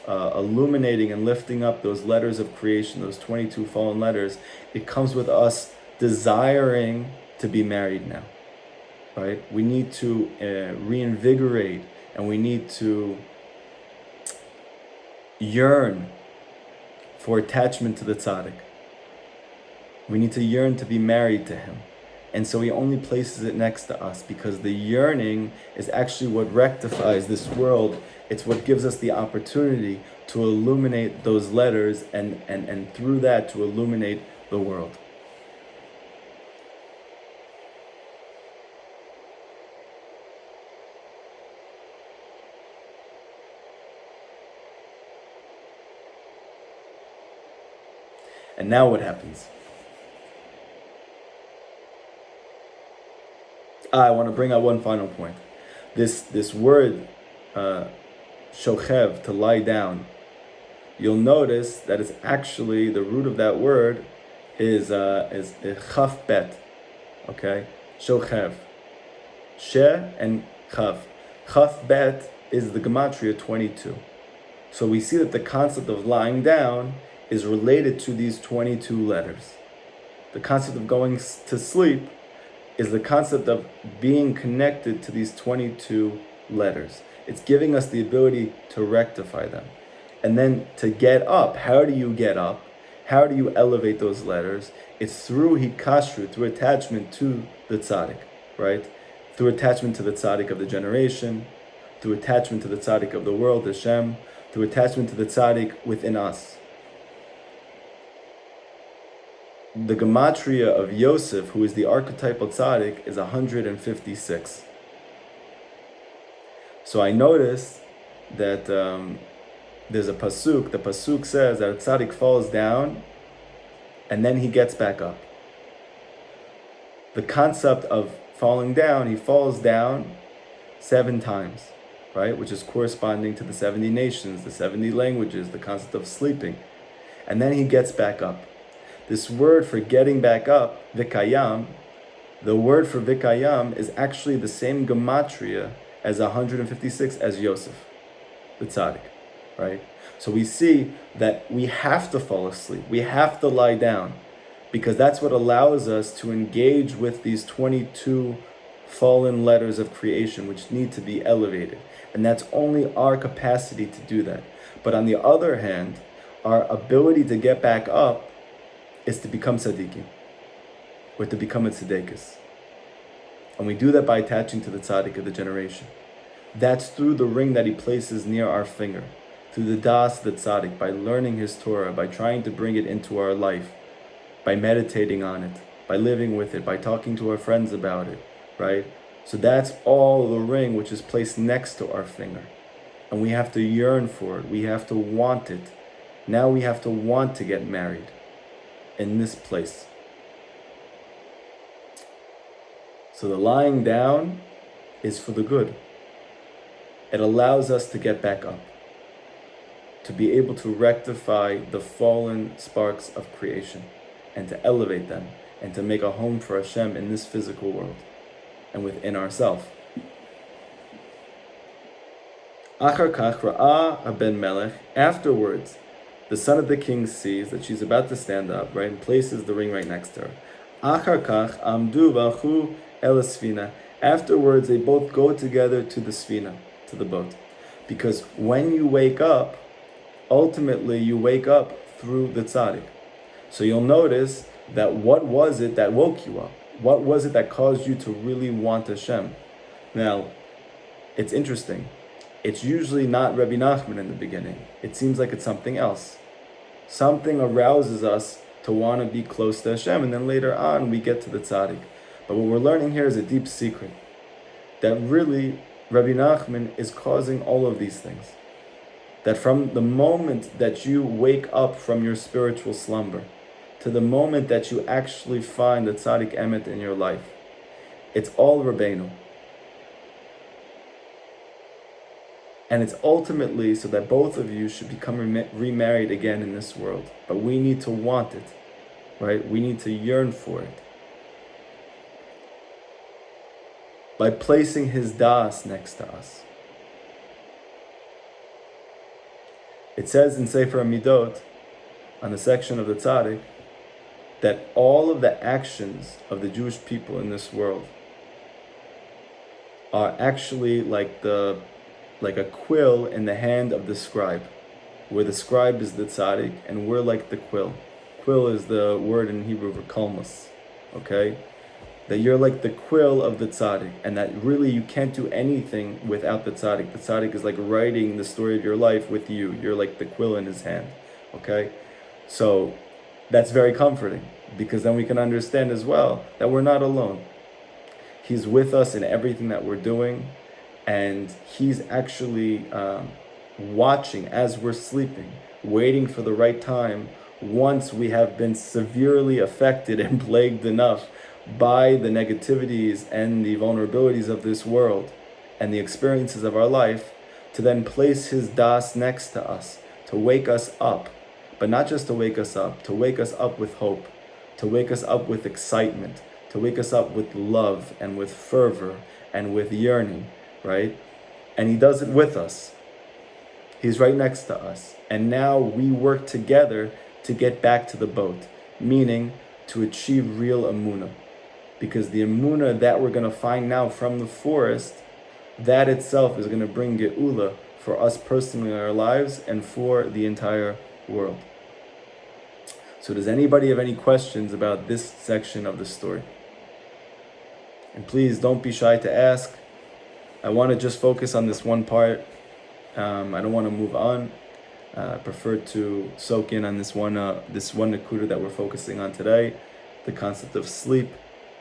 illuminating and lifting up those letters of creation, those 22 fallen letters, it comes with us desiring to be married now, right? We need to reinvigorate, and we need to yearn for attachment to the tzaddik. We need to yearn to be married to him. And so he only places it next to us because the yearning is actually what rectifies this world. It's what gives us the opportunity to illuminate those letters and through that to illuminate the world. And now what happens? I want to bring out one final point. This word, shochev, to lie down, you'll notice that it's actually, the root of that word is chaf bet, okay? Shochev. She and chaf. Chaf bet is the gematria 22. So we see that the concept of lying down is related to these 22 letters. The concept of going to sleep is the concept of being connected to these 22 letters. It's giving us the ability to rectify them. And then to get up, how do you get up? How do you elevate those letters? It's through hikashru, through attachment to the tzaddik, right? Through attachment to the tzaddik of the generation, through attachment to the tzaddik of the world, Hashem, through attachment to the tzaddik within us. The gematria of Yosef, who is the archetypal tzaddik, is 156. So I noticed that there's a pasuk. The pasuk says that a tzaddik falls down and then he gets back up. The concept of falling down, he falls down 7 times, right? Which is corresponding to the 70 nations, the 70 languages, the concept of sleeping. And then he gets back up. This word for getting back up, vikayam, the word for vikayam is actually the same gematria as 156 as Yosef, the tzaddik, right? So we see that we have to fall asleep. We have to lie down because that's what allows us to engage with these 22 fallen letters of creation which need to be elevated. And that's only our capacity to do that. But on the other hand, our ability to get back up is to become tzaddikim, or to become a tzedekis. And we do that by attaching to the tzaddik of the generation. That's through the ring that he places near our finger, through the das the tzaddik, by learning his Torah, by trying to bring it into our life, by meditating on it, by living with it, by talking to our friends about it, right? So that's all the ring which is placed next to our finger. And we have to yearn for it. We have to want it. Now we have to want to get married in this place. So the lying down is for the good. It allows us to get back up, to be able to rectify the fallen sparks of creation and to elevate them and to make a home for Hashem in this physical world and within ourselves. Achar kach ra'a haben melech. Afterwards, the son of the king sees that she's about to stand up, right, and places the ring right next to her. Achar kach amdu v'alchu el sfina. Afterwards, they both go together to the sfina, to the boat. Because when you wake up, ultimately you wake up through the tzaddik. So you'll notice that what was it that woke you up? What was it that caused you to really want Hashem? Now, it's interesting. It's usually not Rabbi Nachman in the beginning. It seems like it's something else. Something arouses us to want to be close to Hashem, and then later on we get to the tzaddik. But what we're learning here is a deep secret, that really Rabbi Nachman is causing all of these things. That from the moment that you wake up from your spiritual slumber to the moment that you actually find the tzaddik emet in your life, it's all Rabbeinu. And it's ultimately so that both of you should become remarried again in this world. But we need to want it, right? We need to yearn for it. By placing his das next to us. It says in Sefer Amidot, on the section of the tzaddik, that all of the actions of the Jewish people in this world are actually like a quill in the hand of the scribe, where the scribe is the tzaddik, and we're like the quill. Quill is the word in Hebrew for Kalmus, okay? That you're like the quill of the tzaddik, and that really you can't do anything without the tzaddik. The tzaddik is like writing the story of your life with you. You're like the quill in his hand, okay? So that's very comforting, because then we can understand as well that we're not alone. He's with us in everything that we're doing, and he's actually watching as we're sleeping, waiting for the right time once we have been severely affected and plagued enough by the negativities and the vulnerabilities of this world and the experiences of our life, to then place his das next to us, to wake us up, but not just to wake us up with hope, to wake us up with excitement, to wake us up with love and with fervor and with yearning, right? And he does it with us. He's right next to us. And now we work together to get back to the boat, meaning to achieve real emunah. Because the emunah that we're going to find now from the forest, that itself is going to bring geula for us personally in our lives and for the entire world. So does anybody have any questions about this section of the story? And please don't be shy to ask. I want to just focus on this one part. I don't want to move on. I prefer to soak in on this one nakuda that we're focusing on today, the concept of sleep,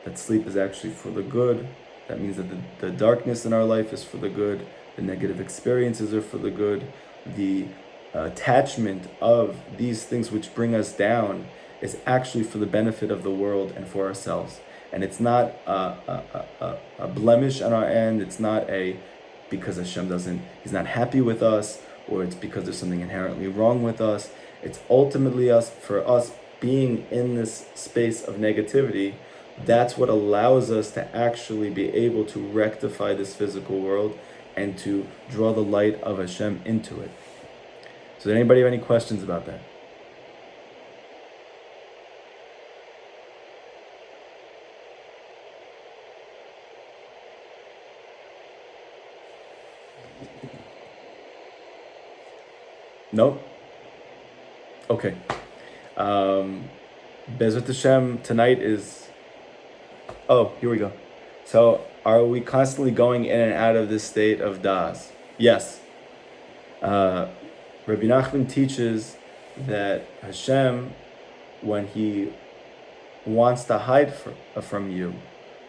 that sleep is actually for the good. That means that the darkness in our life is for the good, the negative experiences are for the good, the attachment of these things which bring us down is actually for the benefit of the world and for ourselves. And it's not a blemish on our end. It's not because Hashem He's not happy with us, or it's because there's something inherently wrong with us. It's ultimately for us being in this space of negativity. That's what allows us to actually be able to rectify this physical world and to draw the light of Hashem into it. So does anybody have any questions about that? No? Okay. Bezrat Hashem, tonight is... Oh, here we go. So, are we constantly going in and out of this state of das? Yes. Rabbi Nachman teaches that Hashem, when He wants to hide from you,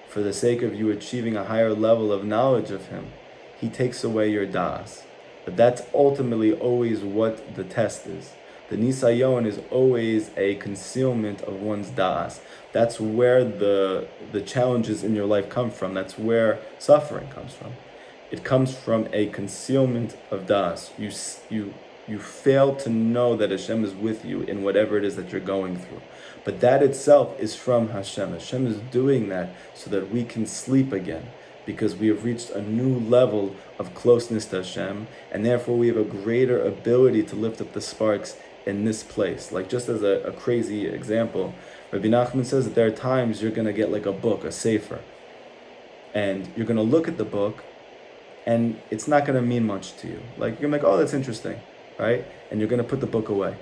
for the sake of you achieving a higher level of knowledge of Him, He takes away your das. But that's ultimately always what the test is. The nisayon is always a concealment of one's das. That's where the challenges in your life come from. That's where suffering comes from. It comes from a concealment of das. You fail to know that Hashem is with you in whatever it is that you're going through. But that itself is from Hashem. Hashem is doing that so that we can sleep again, because we have reached a new level of closeness to Hashem, and therefore we have a greater ability to lift up the sparks in this place. Like, just as a crazy example, Rabbi Nachman says that there are times you're going to get like a book, a sefer, and you're going to look at the book, and it's not going to mean much to you. Like, you're going to be like, oh, that's interesting, right? And you're going to put the book away.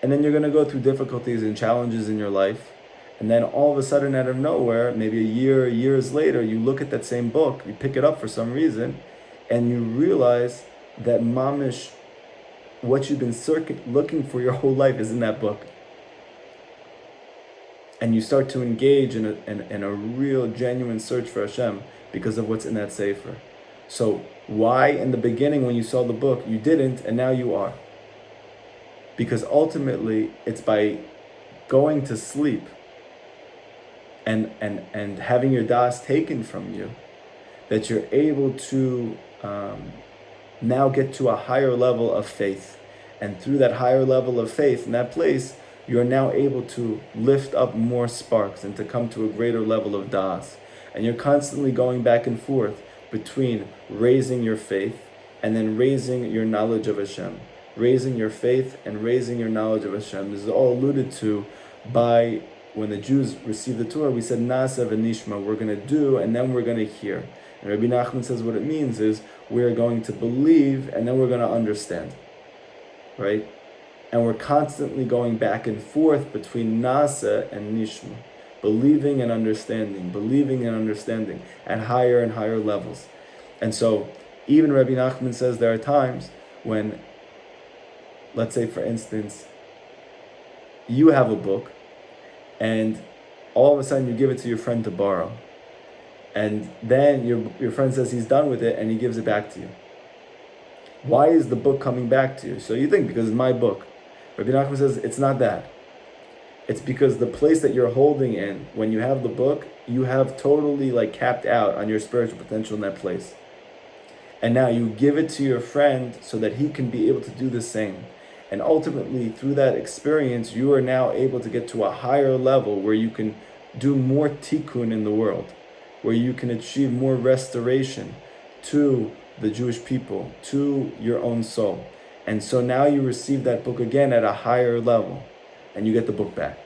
And then you're going to go through difficulties and challenges in your life, and then all of a sudden, out of nowhere, maybe years later, you look at that same book, you pick it up for some reason, and you realize that mamish, what you've been looking for your whole life is in that book. And you start to engage in a real, genuine search for Hashem because of what's in that sefer. So why in the beginning when you saw the book, you didn't, and now you are? Because ultimately, it's by going to sleep and having your das taken from you that you're able to now get to a higher level of faith. And through that higher level of faith in that place, you're now able to lift up more sparks and to come to a greater level of das. And you're constantly going back and forth between raising your faith and then raising your knowledge of Hashem. Raising your faith and raising your knowledge of Hashem. This is all alluded to by when the Jews received the Torah. We said, Nasa v'nishma, we're going to do and then we're going to hear. And Rabbi Nachman says what it means is we're going to believe and then we're going to understand. Right? And we're constantly going back and forth between Nasa and Nishma. Believing and understanding at higher and higher levels. And so even Rabbi Nachman says there are times when, let's say for instance, you have a book and all of a sudden you give it to your friend to borrow. And then your friend says he's done with it and he gives it back to you. Why is the book coming back to you? So you think, because it's my book. Rabbi Nachman says it's not that. It's because the place that you're holding in, when you have the book, you have totally capped out on your spiritual potential in that place. And now you give it to your friend so that he can be able to do the same. And ultimately, through that experience, you are now able to get to a higher level where you can do more tikkun in the world, where you can achieve more restoration to the Jewish people, to your own soul. And so now you receive that book again at a higher level, and you get the book back.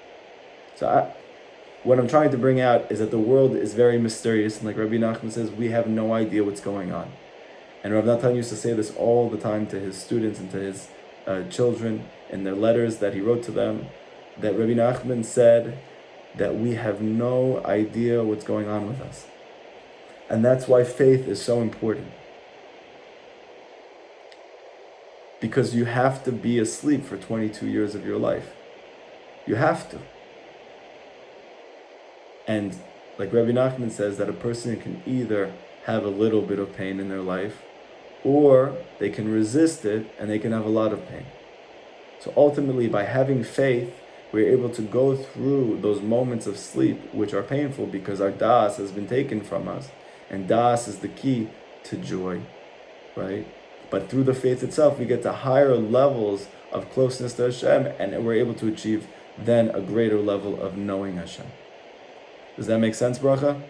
So what I'm trying to bring out is that the world is very mysterious, and like Rabbi Nachman says, we have no idea what's going on. And Rav Natan used to say this all the time to his students and to his children in their letters that he wrote to them, that Rabbi Nachman said that we have no idea what's going on with us. And that's why faith is so important. Because you have to be asleep for 22 years of your life. You have to. And like Rabbi Nachman says, that a person can either have a little bit of pain in their life, or they can resist it and they can have a lot of pain. So ultimately, by having faith, we're able to go through those moments of sleep, which are painful because our das has been taken from us. And das is the key to joy, right? But through the faith itself, we get to higher levels of closeness to Hashem, and we're able to achieve then a greater level of knowing Hashem. Does that make sense, Bracha?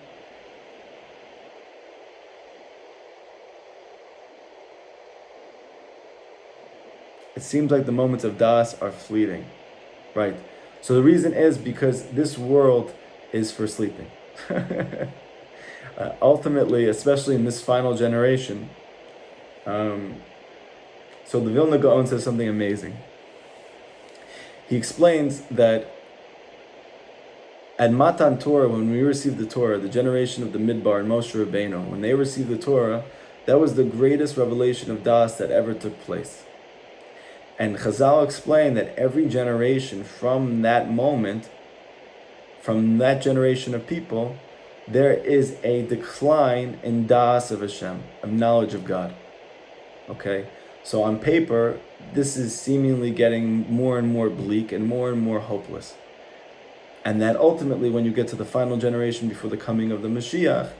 It seems like the moments of das are fleeting, right? So the reason is because this world is for sleeping. Ultimately, especially in this final generation, so the Vilna Gaon says something amazing. He explains that at Matan Torah, when we received the Torah, the generation of the Midbar and Moshe Rabbeinu, when they received the Torah, that was the greatest revelation of Das that ever took place. And Chazal explained that every generation from that moment, from that generation of people, there is a decline in Das of Hashem, of knowledge of God. Okay? So on paper, this is seemingly getting more and more bleak and more hopeless. And that ultimately, when you get to the final generation before the coming of the Mashiach,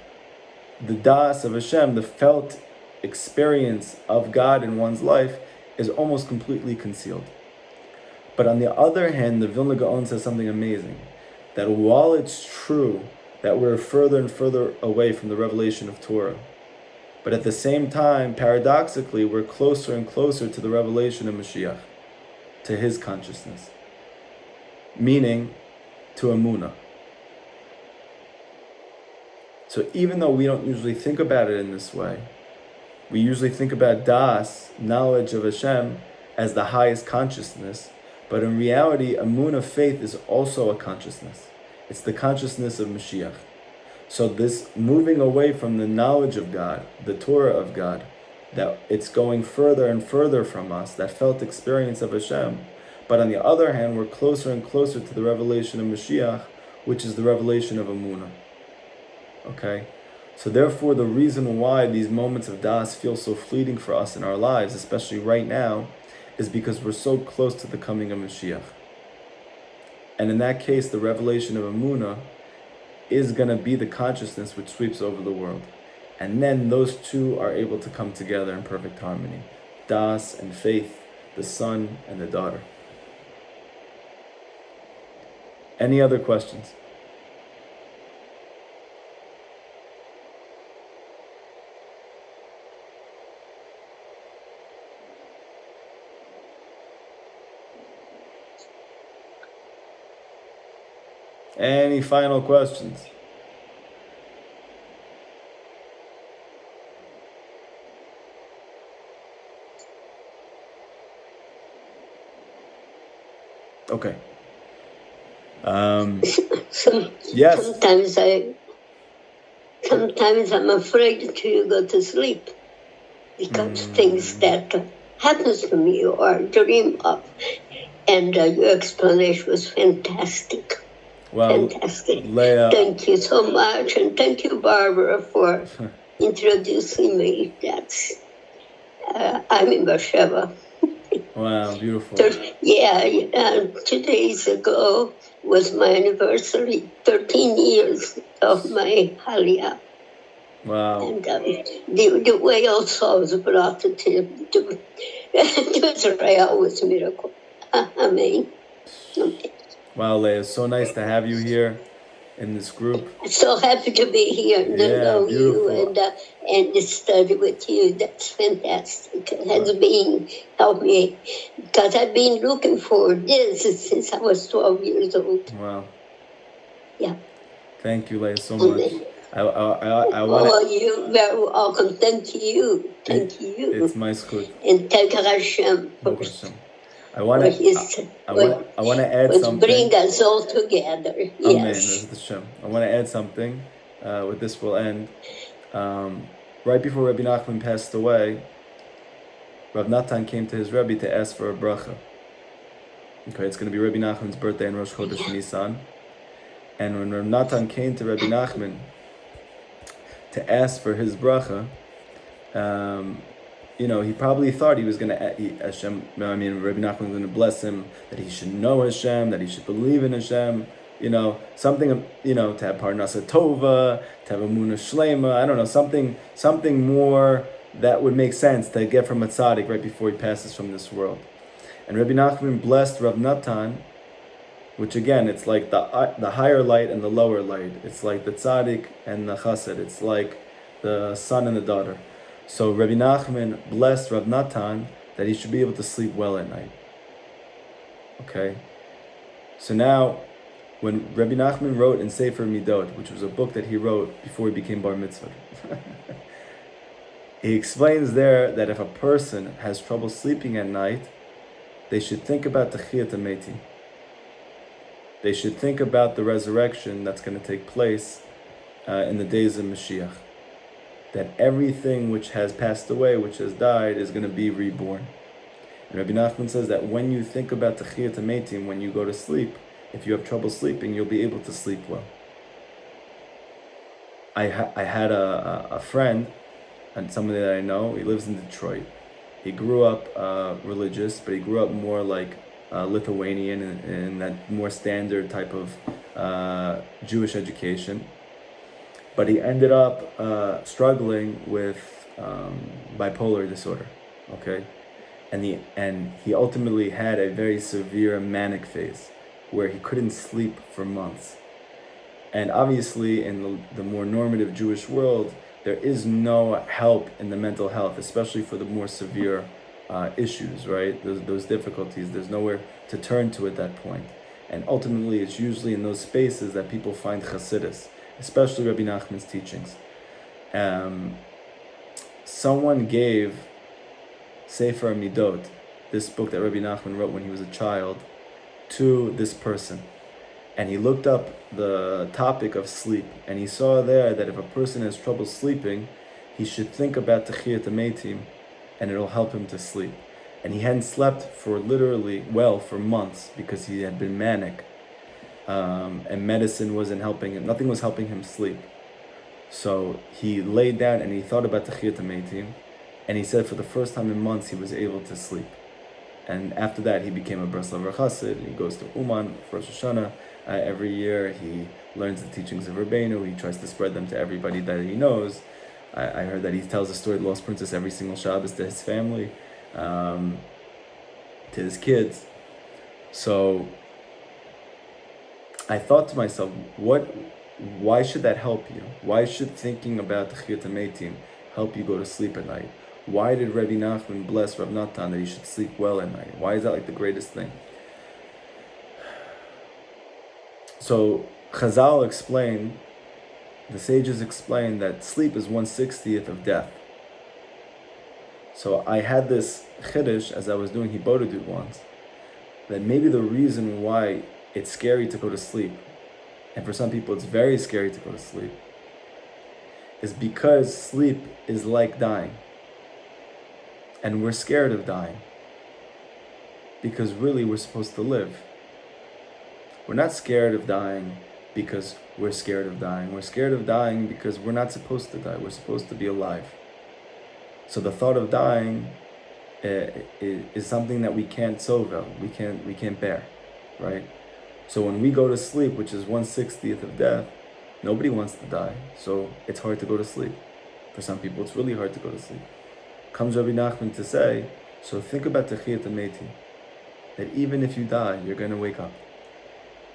the Das of Hashem, the felt experience of God in one's life, is almost completely concealed. But on the other hand, the Vilna Gaon says something amazing, that while it's true that we're further and further away from the revelation of Torah, but at the same time, paradoxically, we're closer and closer to the revelation of Mashiach, to his consciousness, meaning to Emunah. So even though we don't usually think about it in this way, we usually think about Das, knowledge of Hashem, as the highest consciousness, but in reality, Emunah, faith, is also a consciousness. It's the consciousness of Mashiach. So this moving away from the knowledge of God, the Torah of God, that it's going further and further from us, that felt experience of Hashem. But on the other hand, we're closer and closer to the revelation of Mashiach, which is the revelation of Emunah. Okay? So therefore, the reason why these moments of Das feel so fleeting for us in our lives, especially right now, is because we're so close to the coming of Mashiach. And in that case, the revelation of Emunah is going to be the consciousness which sweeps over the world. And then those two are able to come together in perfect harmony. Das and faith, the son and the daughter. Any other questions? Any final questions? Okay. Yes. Sometimes I'm afraid to go to sleep because things that happens to me or dream of. And your explanation was fantastic. Well, fantastic. Leah, thank you so much, and thank you, Barbara, for introducing me. That's I'm in Beersheba. Wow, beautiful. 2 days ago was my anniversary, 13 years of my Aliyah. Wow. And the way also was brought to Israel was a miracle. Amen. Wow, Leah, it's so nice to have you here in this group. So happy to be here and know beautiful. you and to study with you. That's fantastic. It has been helped me because I've been looking for this since I was 12 years old. Wow. Yeah. Thank you, Leah, so much. I want Oh, you're very welcome. Thank you. Thank you. It's my schut. And thank Hashem for I want to. his I want to add what something. bring us all together. Amen. Yes. I want to add something. With this, we'll end. Right before Rabbi Nachman passed away, Rav Natan came to his Rebbe to ask for a bracha. Okay, it's going to be Rabbi Nachman's birthday in Rosh Chodesh Nisan. And when Rav Natan came to Rabbi Nachman to ask for his bracha, he probably thought he was going to, Rabbi Nachman was going to bless him, that he should know Hashem, that he should believe in Hashem, something, to have Parnasa Tova, to have Emunah Shlema, I don't know, something more that would make sense to get from a tzaddik right before he passes from this world. And Rabbi Nachman blessed Rav Natan, which again, it's like the higher light and the lower light. It's like the tzaddik and the chassid. It's like the son and the daughter. So Rabbi Nachman blessed Rav Natan that he should be able to sleep well at night. Okay? So now, when Rabbi Nachman wrote in Sefer Midot, which was a book that he wrote before he became Bar Mitzvah, he explains there that if a person has trouble sleeping at night, they should think about Techiyat HaMetim. They should think about the resurrection that's going to take place in the days of Mashiach. That everything which has passed away, which has died, is going to be reborn. And Rabbi Nachman says that when you think about Techiyat HaMetim, when you go to sleep, if you have trouble sleeping, you'll be able to sleep well. I had a friend, and somebody that I know, he lives in Detroit. He grew up religious, but he grew up more like Lithuanian in that more standard type of Jewish education. But he ended up struggling with bipolar disorder, okay? And he ultimately had a very severe manic phase where he couldn't sleep for months. And obviously in the more normative Jewish world, there is no help in the mental health, especially for the more severe issues, right? Those difficulties, there's nowhere to turn to at that point. And ultimately, it's usually in those spaces that people find Chassidus, especially Rabbi Nachman's teachings. Someone gave Sefer Midot, this book that Rabbi Nachman wrote when he was a child, to this person. And he looked up the topic of sleep, and he saw there that if a person has trouble sleeping, he should think about Techiyat HaMetim, and it'll help him to sleep. And he hadn't slept for for months because he had been manic. And medicine wasn't helping him. Nothing was helping him sleep. So he laid down and he thought about Techiyat HaMetim, and he said for the first time in months he was able to sleep. And after that he became a Breslauer Chassid. He goes to Uman for Rosh Hashanah every year. He learns the teachings of Rabbeinu. He tries to spread them to everybody that he knows. I heard that he tells the story of the Lost Princess every single Shabbos to his family, to his kids. So I thought to myself, why should that help you? Why should thinking about Techiyat HaMetim help you go to sleep at night? Why did Rabbi Nachman bless Rav Natan that he should sleep well at night? Why is that like the greatest thing? So Chazal explained, the sages explained that sleep is 1/60th of death. So I had this chiddush as I was doing Hibodedut once, that maybe the reason why it's scary to go to sleep, and for some people it's very scary to go to sleep, is because sleep is like dying. And we're scared of dying. Because really we're supposed to live. We're not scared of dying because we're scared of dying. We're scared of dying because we're not supposed to die. We're supposed to be alive. So the thought of dying is something that we can't sovel, we can't bear, right? So when we go to sleep, which is 1/60th of death, nobody wants to die. So it's hard to go to sleep. For some people, it's really hard to go to sleep. Comes Rabbi Nachman to say, so think about Techiyat HaMetim, that even if you die, you're going to wake up.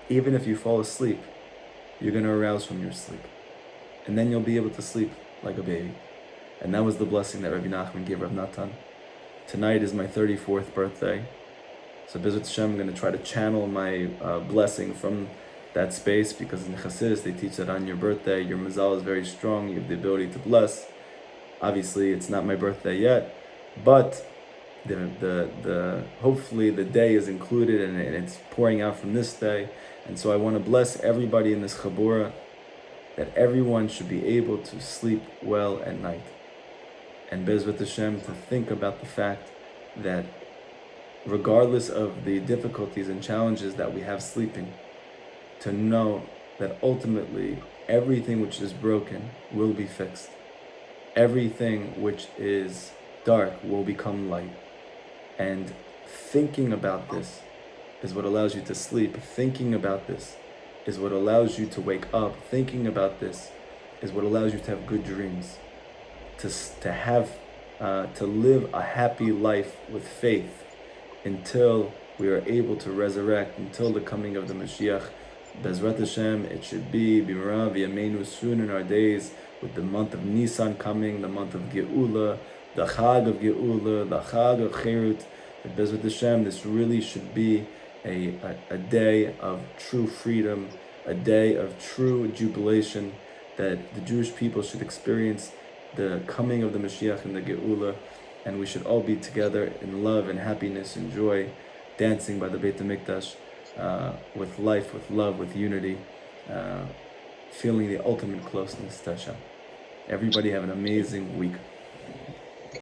Even if you fall asleep, you're going to arouse from your sleep. And then you'll be able to sleep like a baby. And that was the blessing that Rabbi Nachman gave Rav Natan. Tonight is my 34th birthday. So B'ezras Hashem, I'm going to try to channel my blessing from that space, because in Chassidus they teach that on your birthday, your mazal is very strong, you have the ability to bless. Obviously, it's not my birthday yet, but the hopefully the day is included and it's pouring out from this day. And so I want to bless everybody in this Chabura, that everyone should be able to sleep well at night. And Bezrat Hashem, to think about the fact that regardless of the difficulties and challenges that we have sleeping, to know that ultimately everything which is broken will be fixed. Everything which is dark will become light. And thinking about this is what allows you to sleep. Thinking about this is what allows you to wake up. Thinking about this is what allows you to have good dreams, to live a happy life with faith until we are able to resurrect, until the coming of the Mashiach. Bezrat Hashem, it should be Bimra v'yameinu soon in our days, with the month of Nisan coming, the month of Geula, the Chag of Geula, the Chag of Cherut. Bezrat Hashem, this really should be a day of true freedom, a day of true jubilation, that the Jewish people should experience the coming of the Mashiach and the Geula, and we should all be together in love and happiness and joy, dancing by the Beit HaMikdash, with life, with love, with unity, feeling the ultimate closeness to Hashem. Everybody have an amazing week.